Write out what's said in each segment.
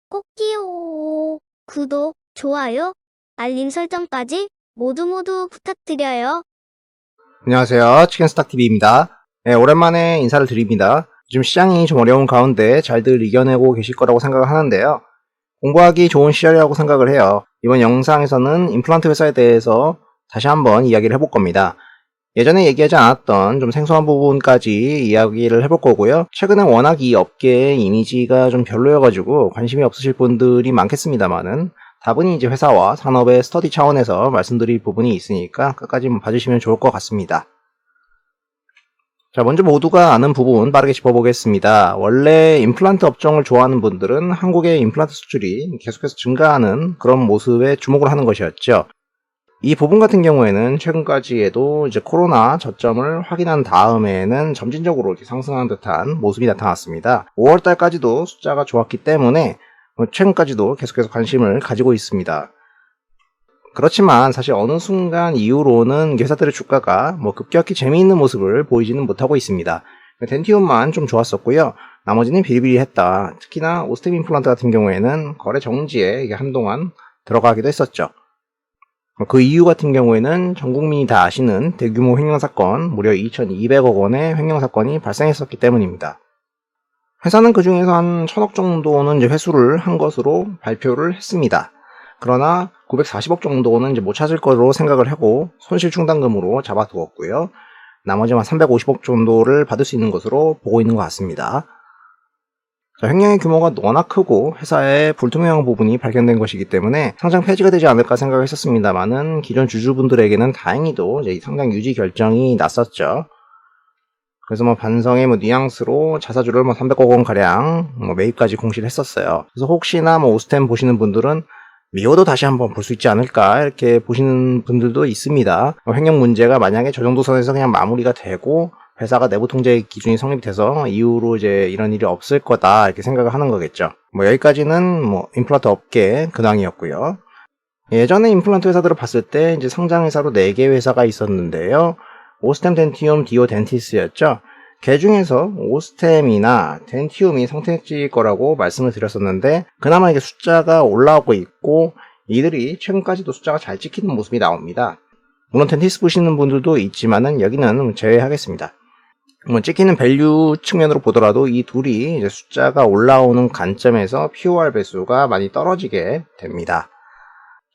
꼭지요. 구독, 좋아요, 알림 설정까지 모두 부탁드려요. 안녕하세요. 치킨스탁TV입니다. 네, 오랜만에 인사를 드립니다. 요즘 시장이 좀 어려운 가운데 잘들 이겨내고 계실 거라고 생각을 하는데요. 공부하기 좋은 시절이라고 생각을 해요. 이번 영상에서는 임플란트 회사에 대해서 다시 한번 이야기를 해볼 겁니다. 예전에 얘기하지 않았던 좀 생소한 부분까지 이야기를 해볼 거고요. 최근에 워낙 이 업계의 이미지가 좀 별로여가지고 관심이 없으실 분들이 많겠습니다만은 다분히 이제 회사와 산업의 스터디 차원에서 말씀드릴 부분이 있으니까 끝까지 봐주시면 좋을 것 같습니다. 자, 먼저 모두가 아는 부분 빠르게 짚어보겠습니다. 원래 임플란트 업종을 좋아하는 분들은 한국의 임플란트 수출이 계속해서 증가하는 그런 모습에 주목을 하는 것이었죠. 이 부분 같은 경우에는 최근까지에도 이제 코로나 저점을 확인한 다음에는 점진적으로 상승하는 듯한 모습이 나타났습니다. 5월달까지도 숫자가 좋았기 때문에 최근까지도 계속해서 관심을 가지고 있습니다. 그렇지만 사실 어느 순간 이후로는 회사들의 주가가 급격히 재미있는 모습을 보이지는 못하고 있습니다. 덴티움만 좀 좋았었고요. 나머지는 비리비리했다. 특히나 오스템 임플란트 같은 경우에는 거래 정지에 한동안 들어가기도 했었죠. 그 이유 같은 경우에는 전 국민이 다 아시는 대규모 횡령사건, 무려 2,200억 원의 횡령사건이 발생했었기 때문입니다. 회사는 그 중에서 한 1,000억 정도는 이제 회수를 한 것으로 발표를 했습니다. 그러나 940억 정도는 이제 못 찾을 것으로 생각을 하고 손실 충당금으로 잡아두었고요. 나머지 한 350억 정도를 받을 수 있는 것으로 보고 있는 것 같습니다. 자, 횡령의 규모가 워낙 크고 회사의 불투명한 부분이 발견된 것이기 때문에 상장 폐지가 되지 않을까 생각했었습니다만은 기존 주주분들에게는 다행히도 이제 상장 유지 결정이 났었죠. 그래서 반성의 뉘앙스로 자사주를 300억 원 가량 매입까지 공시를 했었어요. 그래서 혹시나 오스템 보시는 분들은 미워도 다시 한번 볼 수 있지 않을까 이렇게 보시는 분들도 있습니다. 횡령 문제가 만약에 저 정도 선에서 그냥 마무리가 되고 회사가 내부 통제 기준이 성립돼서 이후로 이제 이런 일이 없을 거다 이렇게 생각을 하는 거겠죠. 여기까지는 임플란트 업계 근황이었고요. 예전에 임플란트 회사들을 봤을 때 이제 상장 회사로 4개 회사가 있었는데요. 오스템, 덴티움, 디오, 덴티스였죠. 그 중에서 오스템이나 덴티움이 선택지일 거라고 말씀을 드렸었는데 그나마 이게 숫자가 올라오고 있고 이들이 최근까지도 숫자가 잘 찍히는 모습이 나옵니다. 물론 덴티스 보시는 분들도 있지만은 여기는 제외하겠습니다. 찍히는 밸류 측면으로 보더라도 이 둘이 이제 숫자가 올라오는 관점에서 POR 배수가 많이 떨어지게 됩니다.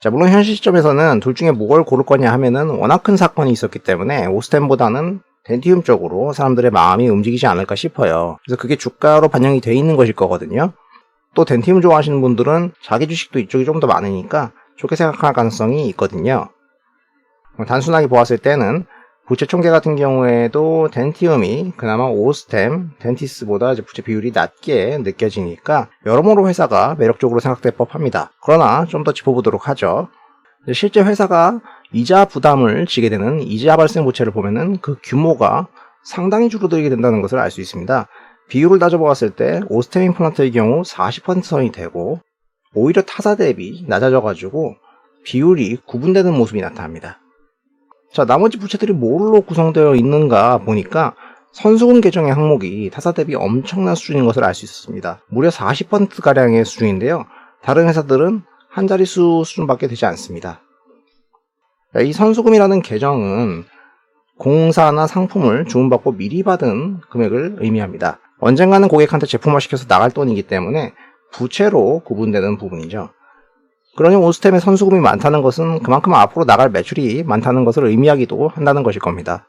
자, 물론 현실 시점에서는 둘 중에 뭘 고를 거냐 하면은 워낙 큰 사건이 있었기 때문에 오스템보다는 덴티움 쪽으로 사람들의 마음이 움직이지 않을까 싶어요. 그래서 그게 주가로 반영이 돼 있는 것일 거거든요. 또 덴티움 좋아하시는 분들은 자기 주식도 이쪽이 좀 더 많으니까 좋게 생각할 가능성이 있거든요. 단순하게 보았을 때는 부채 총계 같은 경우에도 덴티움이 그나마 오스템, 덴티스보다 부채 비율이 낮게 느껴지니까 여러모로 회사가 매력적으로 생각될 법합니다. 그러나 좀 더 짚어보도록 하죠. 실제 회사가 이자 부담을 지게 되는 이자 발생 부채를 보면은 그 규모가 상당히 줄어들게 된다는 것을 알 수 있습니다. 비율을 따져보았을 때 오스템 임플란트의 경우 40% 선이 되고 오히려 타사 대비 낮아져가지고 비율이 구분되는 모습이 나타납니다. 자, 나머지 부채들이 뭘로 구성되어 있는가 보니까 선수금 계정의 항목이 타사 대비 엄청난 수준인 것을 알 수 있었습니다. 무려 40%가량의 수준인데요. 다른 회사들은 한 자릿수 수준밖에 되지 않습니다. 이 선수금이라는 계정은 공사나 상품을 주문받고 미리 받은 금액을 의미합니다. 언젠가는 고객한테 제품화 시켜서 나갈 돈이기 때문에 부채로 구분되는 부분이죠. 그러니 오스템의 선수금이 많다는 것은 그만큼 앞으로 나갈 매출이 많다는 것을 의미하기도 한다는 것일 겁니다.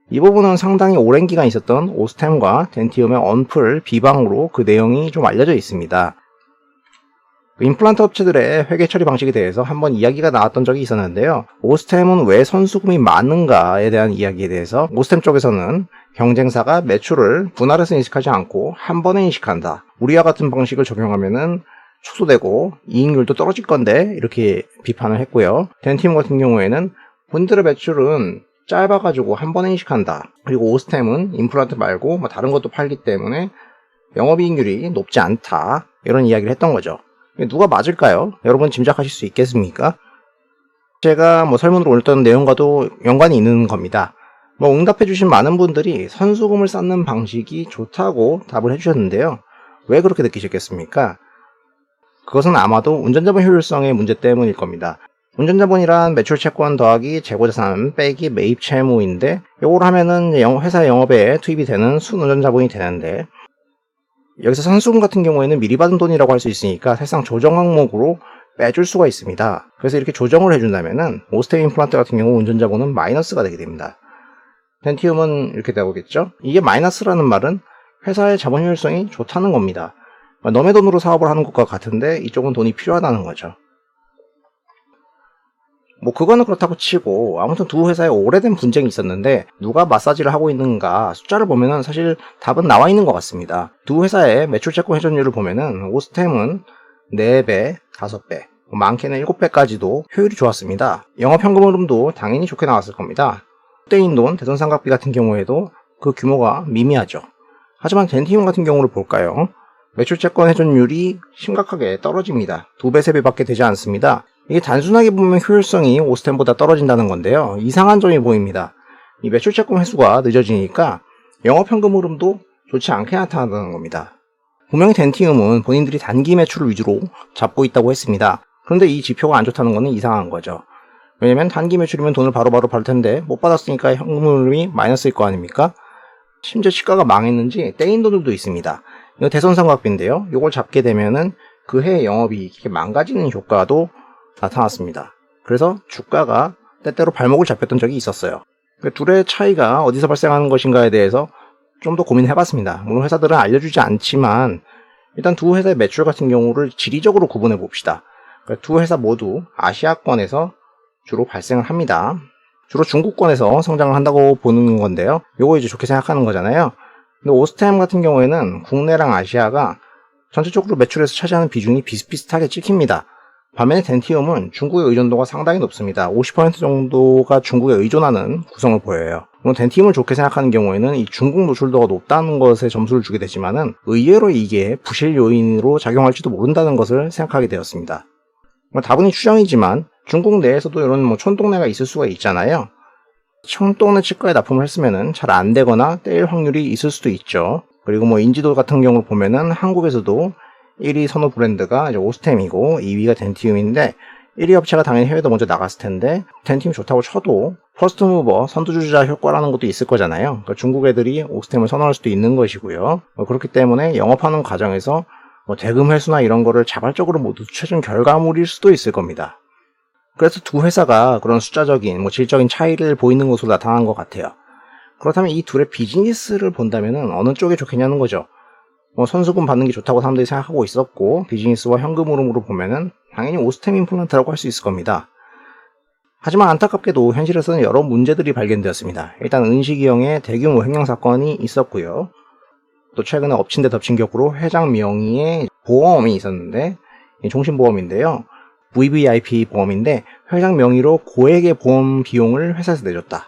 이 부분은 상당히 오랜 기간 있었던 오스템과 덴티움의 언플 비방으로 그 내용이 좀 알려져 있습니다. 임플란트 업체들의 회계 처리 방식에 대해서 한번 이야기가 나왔던 적이 있었는데요. 오스템은 왜 선수금이 많은가에 대한 이야기에 대해서 오스템 쪽에서는 경쟁사가 매출을 분할해서 인식하지 않고 한 번에 인식한다. 우리와 같은 방식을 적용하면은 축소되고 이익률도 떨어질 건데 이렇게 비판을 했고요. 덴티움 같은 경우에는 본들의 매출은 짧아가지고 한 번에 인식한다. 그리고 오스템은 임플란트 말고 다른 것도 팔기 때문에 영업이익률이 높지 않다. 이런 이야기를 했던 거죠. 누가 맞을까요? 여러분 짐작하실 수 있겠습니까? 제가 설문으로 올렸던 내용과도 연관이 있는 겁니다. 응답해주신 많은 분들이 선수금을 쌓는 방식이 좋다고 답을 해주셨는데요. 왜 그렇게 느끼셨겠습니까? 그것은 아마도 운전자본 효율성의 문제 때문일 겁니다. 운전자본이란 매출 채권 더하기 재고자산 빼기 매입 채무인데 요걸 하면은 회사 영업에 투입이 되는 순운전자본이 되는데, 여기서 선수금 같은 경우에는 미리 받은 돈이라고 할 수 있으니까 사실상 조정 항목으로 빼줄 수가 있습니다. 그래서 이렇게 조정을 해준다면은 오스템 임플란트 같은 경우 운전자본은 마이너스가 되게 됩니다. 덴티움은 이렇게 되겠죠. 이게 마이너스라는 말은 회사의 자본 효율성이 좋다는 겁니다. 너의 돈으로 사업을 하는 것과 같은데 이쪽은 돈이 필요하다는 거죠. 뭐 그거는 그렇다고 치고 아무튼 두 회사에 오래된 분쟁이 있었는데 누가 마사지를 하고 있는가 숫자를 보면은 사실 답은 나와 있는 것 같습니다. 두 회사의 매출 채권 회전율을 보면은 오스템은 4배, 5배, 많게는 7배까지도 효율이 좋았습니다. 영업 현금 흐름도 당연히 좋게 나왔을 겁니다. 떼인 돈, 대손상각비 같은 경우에도 그 규모가 미미하죠. 하지만 덴티움 같은 경우를 볼까요? 매출 채권 회전율이 심각하게 떨어집니다. 2배, 3배밖에 되지 않습니다. 이게 단순하게 보면 효율성이 오스템보다 떨어진다는 건데요. 이상한 점이 보입니다. 이 매출 채권 회수가 늦어지니까 영업 현금 흐름도 좋지 않게 나타난다는 겁니다. 분명히 덴티움은 본인들이 단기 매출을 위주로 잡고 있다고 했습니다. 그런데 이 지표가 안 좋다는 것은 이상한 거죠. 왜냐면 단기 매출이면 돈을 바로바로 받을 텐데 못 받았으니까 현금 흐름이 마이너스일 거 아닙니까? 심지어 시가가 망했는지 떼인 돈들도 있습니다. 이거 대손상각비인데요. 이걸 잡게 되면은 그 해 영업이익이 망가지는 효과도 나타났습니다. 그래서 주가가 때때로 발목을 잡혔던 적이 있었어요. 둘의 차이가 어디서 발생하는 것인가에 대해서 좀 더 고민해봤습니다. 물론 회사들은 알려주지 않지만 일단 두 회사의 매출 같은 경우를 지리적으로 구분해 봅시다. 두 회사 모두 아시아권에서 주로 발생을 합니다. 주로 중국권에서 성장을 한다고 보는 건데요. 요거 이제 좋게 생각하는 거잖아요. 근데 오스템 같은 경우에는 국내랑 아시아가 전체적으로 매출에서 차지하는 비중이 비슷비슷하게 찍힙니다. 반면에 덴티움은 중국의 의존도가 상당히 높습니다. 50% 정도가 중국에 의존하는 구성을 보여요. 물론 덴티움을 좋게 생각하는 경우에는 이 중국 노출도가 높다는 것에 점수를 주게 되지만은 의외로 이게 부실 요인으로 작용할지도 모른다는 것을 생각하게 되었습니다. 다분히 추정이지만 중국 내에서도 이런 촌동네가 있을 수가 있잖아요. 촌동네 치과에 납품을 했으면은 잘 안 되거나 떼일 확률이 있을 수도 있죠. 그리고 인지도 같은 경우를 보면은 한국에서도 1위 선호 브랜드가 이제 오스템이고 2위가 덴티움인데 1위 업체가 당연히 해외도 먼저 나갔을 텐데 덴티움이 좋다고 쳐도 퍼스트 무버 선두주자 효과라는 것도 있을 거잖아요. 그러니까 중국 애들이 오스템을 선호할 수도 있는 것이고요. 그렇기 때문에 영업하는 과정에서 대금 회수나 이런 거를 자발적으로 모두 최준 결과물일 수도 있을 겁니다. 그래서 두 회사가 그런 숫자적인 질적인 차이를 보이는 것으로 나타난 것 같아요. 그렇다면 이 둘의 비즈니스를 본다면 어느 쪽에 좋겠냐는 거죠. 선수금 받는 게 좋다고 사람들이 생각하고 있었고 비즈니스와 현금 흐름으로 보면은 당연히 오스템 임플란트라고 할 수 있을 겁니다. 하지만 안타깝게도 현실에서는 여러 문제들이 발견되었습니다. 일단 은식이형의 대규모 횡령 사건이 있었고요. 또 최근에 엎친 데 덮친 격으로 회장 명의의 보험이 있었는데 종신보험인데요. VVIP 보험인데 회장 명의로 고액의 보험 비용을 회사에서 내줬다.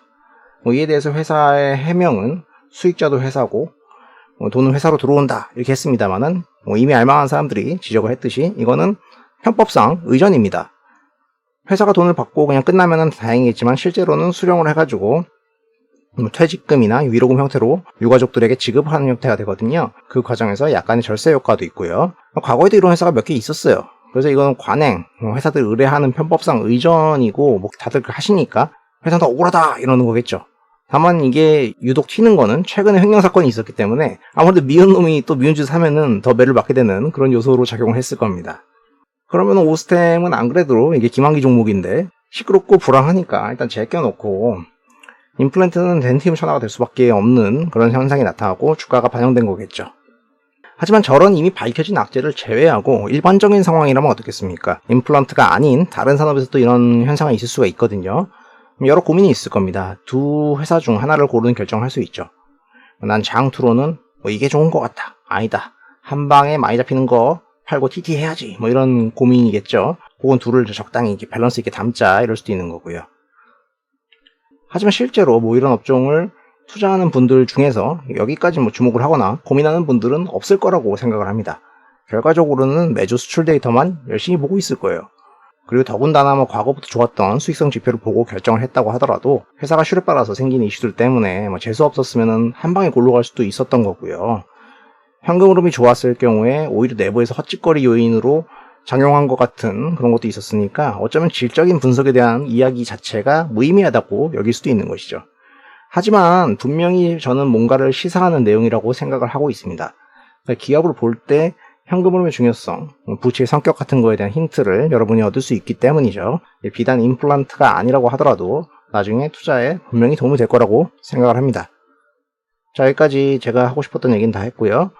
이에 대해서 회사의 해명은 수익자도 회사고 돈은 회사로 들어온다 이렇게 했습니다만은 이미 알만한 사람들이 지적을 했듯이 이거는 편법상 의전입니다. 회사가 돈을 받고 그냥 끝나면은 다행이겠지만 실제로는 수령을 해가지고 퇴직금이나 위로금 형태로 유가족들에게 지급하는 형태가 되거든요. 그 과정에서 약간의 절세 효과도 있고요. 과거에도 이런 회사가 몇 개 있었어요. 그래서 이건 관행, 회사들 의뢰하는 편법상 의전이고 다들 하시니까 회사는 더 억울하다 이러는 거겠죠. 다만 이게 유독 튀는 거는 최근에 횡령 사건이 있었기 때문에 아무래도 미운 놈이 또 미운 짓을 하면은 더 매를 맞게 되는 그런 요소로 작용을 했을 겁니다. 그러면 오스템은 안 그래도 이게 기만기 종목인데 시끄럽고 불안하니까 일단 제껴놓고 임플란트는 덴티움 천하가 될 수밖에 없는 그런 현상이 나타나고 주가가 반영된 거겠죠. 하지만 저런 이미 밝혀진 악재를 제외하고 일반적인 상황이라면 어떻겠습니까? 임플란트가 아닌 다른 산업에서도 이런 현상이 있을 수가 있거든요. 여러 고민이 있을 겁니다. 두 회사 중 하나를 고르는 결정을 할 수 있죠. 난 장투로는 이게 좋은 것 같다. 아니다. 한 방에 많이 잡히는 거 팔고 TT 해야지. 이런 고민이겠죠. 혹은 둘을 적당히 밸런스 있게 담자 이럴 수도 있는 거고요. 하지만 실제로 이런 업종을 투자하는 분들 중에서 여기까지 주목을 하거나 고민하는 분들은 없을 거라고 생각을 합니다. 결과적으로는 매주 수출 데이터만 열심히 보고 있을 거예요. 그리고 더군다나 과거부터 좋았던 수익성 지표를 보고 결정을 했다고 하더라도 회사가 슈에 따라서 생기는 이슈들 때문에 재수 없었으면 한 방에 골로 갈 수도 있었던 거고요. 현금 흐름이 좋았을 경우에 오히려 내부에서 헛짓거리 요인으로 작용한 것 같은 그런 것도 있었으니까 어쩌면 질적인 분석에 대한 이야기 자체가 무의미하다고 여길 수도 있는 것이죠. 하지만 분명히 저는 뭔가를 시사하는 내용이라고 생각을 하고 있습니다. 기업을 볼 때 현금 흐름의 중요성, 부채의 성격 같은 거에 대한 힌트를 여러분이 얻을 수 있기 때문이죠. 비단 임플란트가 아니라고 하더라도 나중에 투자에 분명히 도움이 될 거라고 생각을 합니다. 자, 여기까지 제가 하고 싶었던 얘기는 다 했고요.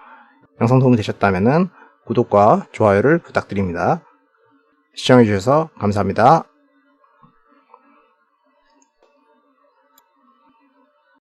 영상 도움이 되셨다면 구독과 좋아요를 부탁드립니다. 시청해주셔서 감사합니다.